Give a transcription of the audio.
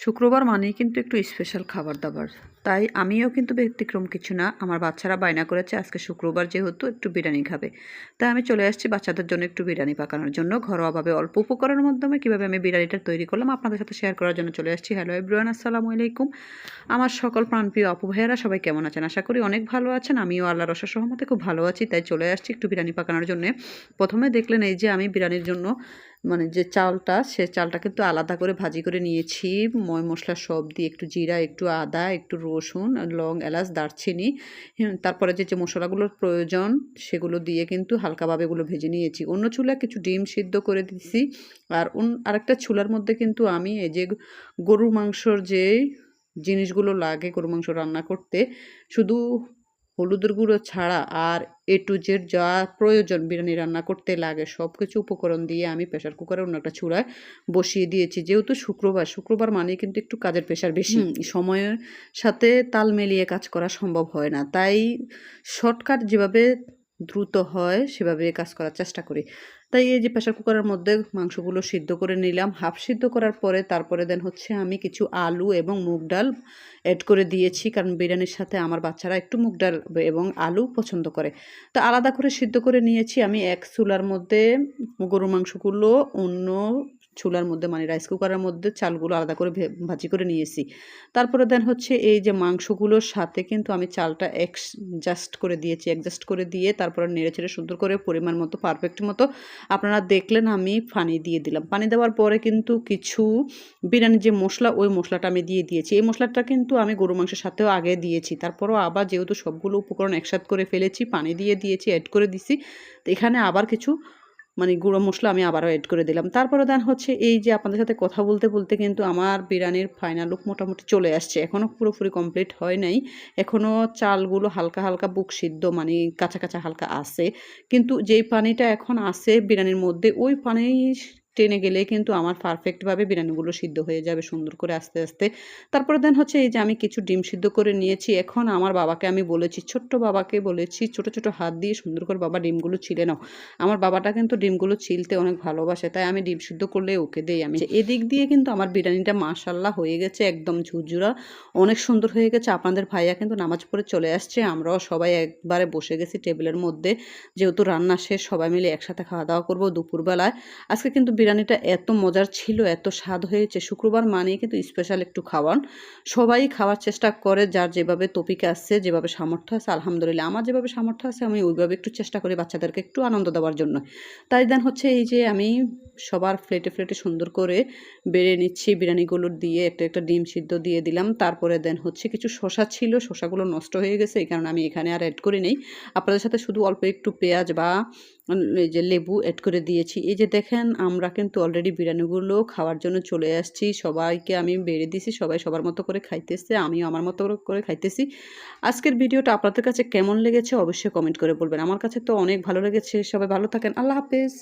শুক্রবার মানেই কিন্তু একটু স্পেশাল খাবার-দাবার। তাই আমিও কিন্তু ব্যতিক্রম কিছু না। আমার বাচ্চারা বায়না করেছে আজকে শুক্রবার যেহেতু একটু বিরিয়ানি খাবে। তাই আমি চলে আসছি বাচ্চাদের জন্য একটু বিরিয়ানি পাকানোর জন্য। ঘরোয়াভাবে অল্প উপকরণের মাধ্যমে কিভাবে আমি বিরিয়ানিটা তৈরি করলাম আপনাদের সাথে শেয়ার করার জন্য চলে আসছি। হ্যালো এভরিওয়ান, আসসালামু আলাইকুম। আমার সকল প্রাণপ্রিয় আপু ভাইয়েরা সবাই কেমন আছেন? আশা করি অনেক ভালো আছেন। আমিও আল্লাহর অশেষ রহমতে খুব ভালো আছি। তাই চলে আসছি একটু বিরিয়ানি পাকানোর জন্যে। ১ম এ দেখলেন এই যে আমি বিরিয়ানির জন্য মানে যে চালটা, সে চালটা কিন্তু আলাদা করে ভাজি করে নিয়েছি। মশলা সব দিয়ে একটু জিরা, একটু আদা, একটু রসুন, লং, এলাচ, দারচিনি, তারপরে যে মশলাগুলোর প্রয়োজন সেগুলো দিয়ে কিন্তু হালকাভাবে এগুলো ভেজে নিয়েছি। অন্য চুলায় কিছু ডিম সিদ্ধ করে দিছি। আর আরেকটা চুলার মধ্যে কিন্তু আমি এই যে গরুর মাংসর যে জিনিসগুলো লাগে গরুর মাংস রান্না করতে, শুধু হলুদের গুঁড়ো ছাড়া আর A to Z যা প্রয়োজন বিরিয়ানি রান্না করতে লাগে সব কিছু উপকরণ দিয়ে আমি প্রেশার কুকারে অন্য একটা চুলায় বসিয়ে দিয়েছি। যেহেতু শুক্রবার মানেই কিন্তু একটু কাজের প্রেশার বেশি। সময়ের সাথে তাল মিলিয়ে কাজ করা সম্ভব হয় না। তাই শর্টকাট যেভাবে দ্রুত হয় সেভাবে কাজ করার চেষ্টা করি। তাই এই যে প্রেশার কুকারের মধ্যে মাংসগুলো সিদ্ধ করে নিলাম। হাফ সিদ্ধ করার পরে তারপরে দেন হচ্ছে আমি কিছু আলু এবং মুগ ডাল এড করে দিয়েছি। কারণ বিরিয়ানির সাথে আমার বাচ্চারা একটু মুগ ডাল এবং আলু পছন্দ করে। তো আলাদা করে সিদ্ধ করে নিয়েছি আমি এক চুলার মধ্যে গরুর মাংসগুলো, অন্য চুলার মধ্যে মানে রাইস কুকারের মধ্যে চালগুলো আলাদা করে ভাজি করে নিয়েছি। তারপরে দেন হচ্ছে এই যে মাংসগুলোর সাথে কিন্তু আমি চালটা অ্যাডজাস্ট করে দিয়ে তারপরে নেড়েচেড়ে সুন্দর করে পরিমাণ মতো পারফেক্ট মতো আপনারা দেখলেন আমি পানি দিয়ে দিলাম। পানি দেওয়ার পরে কিন্তু কিছু বিরিয়ানির যে মশলা, ওই মশলাটা আমি দিয়ে দিয়েছি। এই মশলাটা কিন্তু আমি গরুর মাংসের সাথেও আগে দিয়েছি। তারপরেও আবার যেহেতু সবগুলো উপকরণ একসাথে করে ফেলেছি, পানি দিয়ে দিয়েছি, এড করে দিছি। তো এখানে আবার কিছু মানে গুঁড়ো মশলা আমি আবারও এড করে দিলাম। তারপরে দেন হচ্ছে এই যে আপনাদের সাথে কথা বলতে, বলতে কিন্তু আমার বিরিয়ানির ফাইনাল লুক মোটামুটি চলে আসছে। এখনও পুরোপুরি কমপ্লিট হয় নাই। এখনও চালগুলো হালকা, হালকা বুক সিদ্ধ মানে কাঁচা, কাঁচা হালকা আছে। কিন্তু যেই পানিটা এখন আছে বিরিয়ানির মধ্যে, ওই পানি টেনে গেলেই কিন্তু আমার পারফেক্টভাবে বিরিয়ানিগুলো সিদ্ধ হয়ে যাবে সুন্দর করে আস্তে, আস্তে। তারপরে দেন হচ্ছে এই যে আমি কিছু ডিম সিদ্ধ করে নিয়েছি। এখন আমার বাবাকে আমি বলেছি, ছোট্ট বাবাকে বলেছি, ছোট, ছোট হাত দিয়ে সুন্দর করে বাবা ডিমগুলো ছিলে নাও। আমার বাবাটা কিন্তু ডিমগুলো ছিলতে অনেক ভালোবাসে। তাই আমি ডিম সিদ্ধ করলে ওকে দেই আমি। এদিক দিয়ে কিন্তু আমার বিরিয়ানিটা মাশাআল্লাহ হয়ে গেছে একদম ঝুরঝুরা। অনেক সুন্দর হয়ে গেছে। আপনাদের ভাইয়া কিন্তু নামাজ পড়ে চলে আসছে। আমরাও সবাই একবারে বসে গেছি টেবিলের মধ্যে। যেহেতু রান্না শেষ সবাই মিলে একসাথে খাওয়া-দাওয়া করব দুপুরবেলায়। আজকে কিন্তু বিরিয়ানিটা এত মজার ছিল, এত স্বাদ হয়েছে। শুক্রবার মানেই কিন্তু স্পেশাল একটু খাওয়ান। সবাই খাওয়ার চেষ্টা করে যার যেভাবে তৌফিক আছে, যেভাবে সামর্থ্য আছে আলহামদুলিল্লাহ। আমার যেভাবে সামর্থ্য আছে আমি ওইভাবে একটু চেষ্টা করি বাচ্চাদেরকে একটু আনন্দ দেওয়ার জন্য। তাই দেন হচ্ছে এই যে আমি সবার প্লেটে, প্লেটে সুন্দর করে বেড়ে নিচ্ছি বিরিয়ানিগুলো দিয়ে একটা, একটা ডিম সিদ্ধ দিয়ে দিলাম। তারপরে দেন হচ্ছে কিছু শসা ছিল, শসাগুলো নষ্ট হয়ে গেছে এই কারণে আমি এখানে আর এড করি নাই। আপনাদের সাথে শুধু অল্প একটু পেঁয়াজ বা এই যে লেবু এড করে দিয়েছি। এই যে দেখেন আমরা কিন্তু অলরেডি বিরিয়ানিগুলো খাওয়ার জন্য চলে আসছি। সবাইকে আমি বেড়ে দিছি। সবাই সবার মতো করে খাইতেছে। আমিও আমার মতো করে খাইতেছি। আজকের ভিডিওটা আপনাদের কাছে কেমন লেগেছে অবশ্যই কমেন্ট করে বলবেন। আমার কাছে তো অনেক ভালো লেগেছে। সবাই ভালো থাকেন। আল্লাহ হাফেজ।